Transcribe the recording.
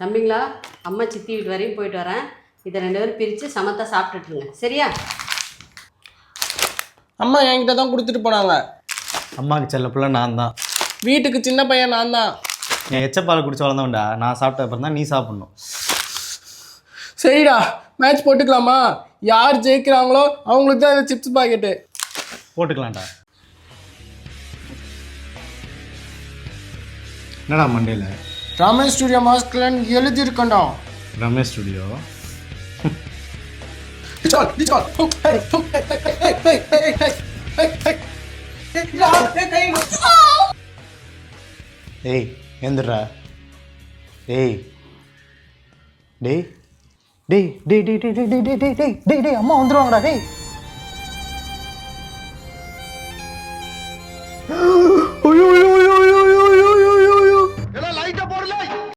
தம்பிங்களா, அம்மா சித்தி வீட்டு வரையும் போயிட்டு வரேன். இதை 2 பேரும் பிரித்து சமத்தா சாப்பிட்டுட்டுருங்க, சரியா? அம்மா என்கிட்ட தான் கொடுத்துட்டு போனாங்க. அம்மாவுக்கு செல்ல பிள்ளை நான் தான். வீட்டுக்கு சின்ன பையன் நான் தான். என் எச்சப்பால் குடிச்சு வளர்ந்தவன்டா. நான் சாப்பிட்ட அப்புறம் தான் நீ சாப்பிட்ணும். சரிடா, மேட்ச் போட்டுக்கலாமா? யார் ஜெயிக்கிறாங்களோ அவங்களுக்கு தான் இந்த சிப்ஸ் பாக்கெட்டு. போட்டுக்கலாம்டா. என்னடா மண்டேல ரமேஷ் ஸ்டுடியோ மாஸ்க்லன்னு எழுதியிருக்கண்டா. ரமேஷ் ஸ்டுடியோ. ஏய் ஏந்திரா. டேய் டேய் டேய் டேய் டேய் டேய் டேய் டேய் டேய் டேய் டேய் அம்மா வந்துருவாங்கடா. டேய்